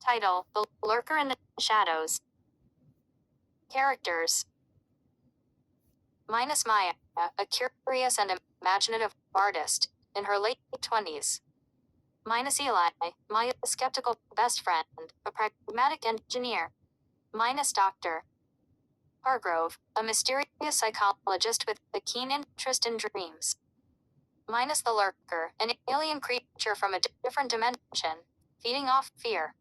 Title: The Lurker in the Shadows. Characters: minus Maya, a curious and imaginative artist, in her late 20s. Minus Eli, Maya's skeptical best friend, a pragmatic engineer. Minus Dr. Hargrove, a mysterious psychologist with a keen interest in dreams. Minus the Lurker, an alien creature from a different dimension, feeding off fear.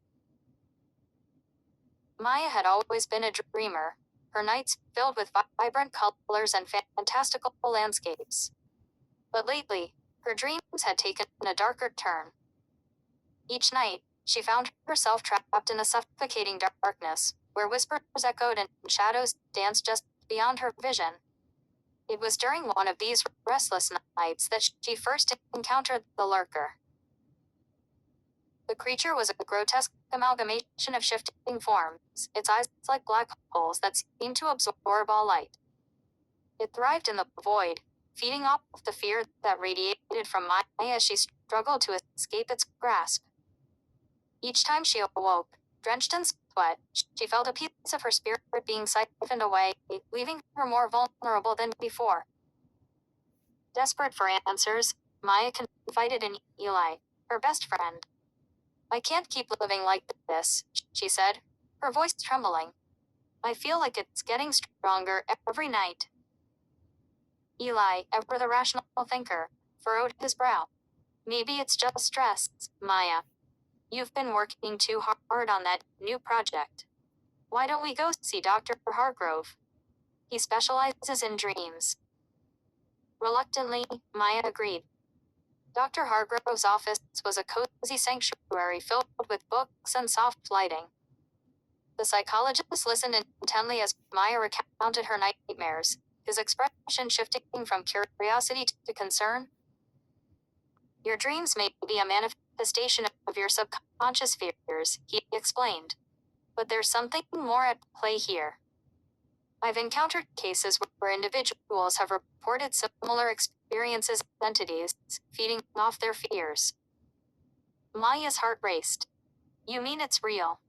Maya had always been a dreamer, her nights filled with vibrant colors and fantastical landscapes. But lately, her dreams had taken a darker turn. Each night, she found herself trapped in a suffocating darkness, where whispers echoed and shadows danced just beyond her vision. It was during one of these restless nights that she first encountered the Lurker. The creature was a grotesque amalgamation of shifting forms, its eyes like black holes that seemed to absorb all light. It thrived in the void, feeding off the fear that radiated from Maya as she struggled to escape its grasp. Each time she awoke, drenched in sweat, she felt a piece of her spirit being siphoned away, leaving her more vulnerable than before. Desperate for answers, Maya confided in Eli, her best friend. "I can't keep living like this," she said, her voice trembling. "I feel like it's getting stronger every night." Eli, ever the rational thinker, furrowed his brow. "Maybe it's just stress, Maya. You've been working too hard on that new project. Why don't we go see Dr. Hargrove? He specializes in dreams." Reluctantly, Maya agreed. Dr. Hargrove's office was a cozy sanctuary filled with books and soft lighting. The psychologist listened intently as Maya recounted her nightmares, his expression shifting from curiosity to concern. "Your dreams may be a manifestation of your subconscious fears," he explained. "But there's something more at play here. I've encountered cases where individuals have reported similar experiences as entities, feeding off their fears." Maya's heart raced. "You mean it's real?"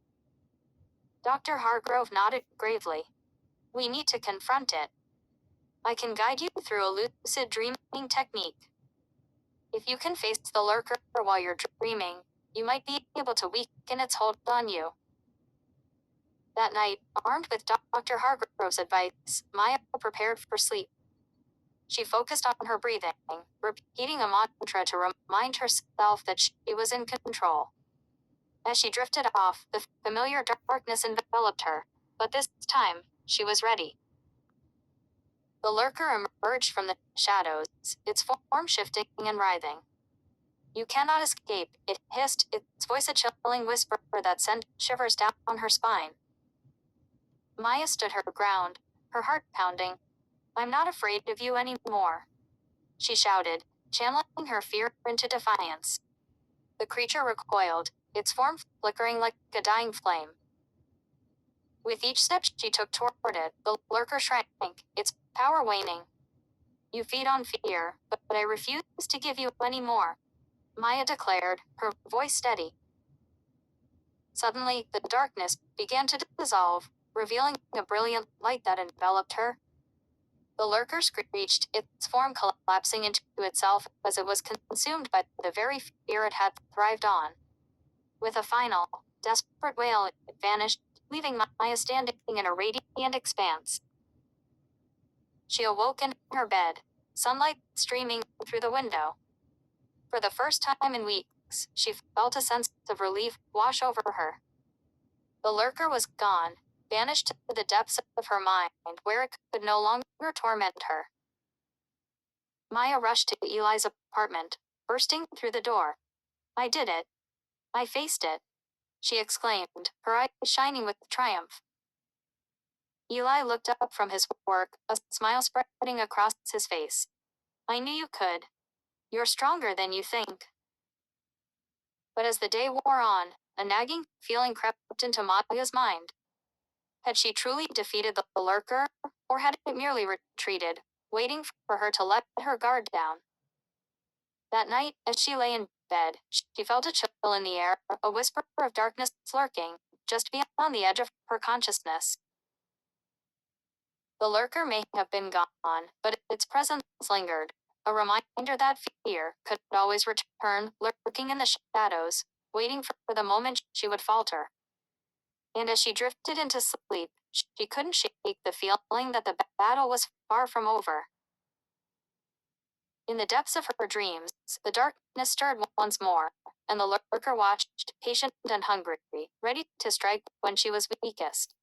Dr. Hargrove nodded gravely. "We need to confront it. I can guide you through a lucid dreaming technique. If you can face the Lurker while you're dreaming, you might be able to weaken its hold on you." That night, armed with Dr. Hargrove's advice, Maya prepared for sleep. She focused on her breathing, repeating a mantra to remind herself that she was in control. As she drifted off, the familiar darkness enveloped her, but this time, she was ready. The Lurker emerged from the shadows, its form shifting and writhing. "You cannot escape," it hissed, its voice a chilling whisper that sent shivers down her spine. Maya stood her ground, her heart pounding. "I'm not afraid of you anymore," she shouted, channeling her fear into defiance. The creature recoiled, its form flickering like a dying flame. With each step she took toward it, the Lurker shrank, its power waning. "You feed on fear, but I refuse to give you any more," Maya declared, her voice steady. Suddenly, the darkness began to dissolve, revealing a brilliant light that enveloped her. The Lurker screeched, its form collapsing into itself as it was consumed by the very fear it had thrived on. With a final, desperate wail, it vanished, leaving Maya standing in a radiant expanse. She awoke in her bed, sunlight streaming through the window. For the first time in weeks, she felt a sense of relief wash over her. The Lurker was gone, banished to the depths of her mind, where it could no longer torment her. Maya rushed to Eli's apartment, bursting through the door. "I did it. I faced it," she exclaimed, her eyes shining with triumph. Eli looked up from his work, a smile spreading across his face. "I knew you could. You're stronger than you think." But as the day wore on, a nagging feeling crept into Maya's mind. Had she truly defeated the Lurker, or had it merely retreated, waiting for her to let her guard down? That night, as she lay in bed, she felt a chill in the air, a whisper of darkness lurking just beyond the edge of her consciousness. The lurker may have been gone, but its presence lingered, a reminder that fear could always return, lurking in the shadows, waiting for the moment she would falter. And as she drifted into sleep, she couldn't shake the feeling that the battle was far from over. In the depths of her dreams, the darkness stirred once more, and the lurker watched, patient and hungry, ready to strike when she was weakest.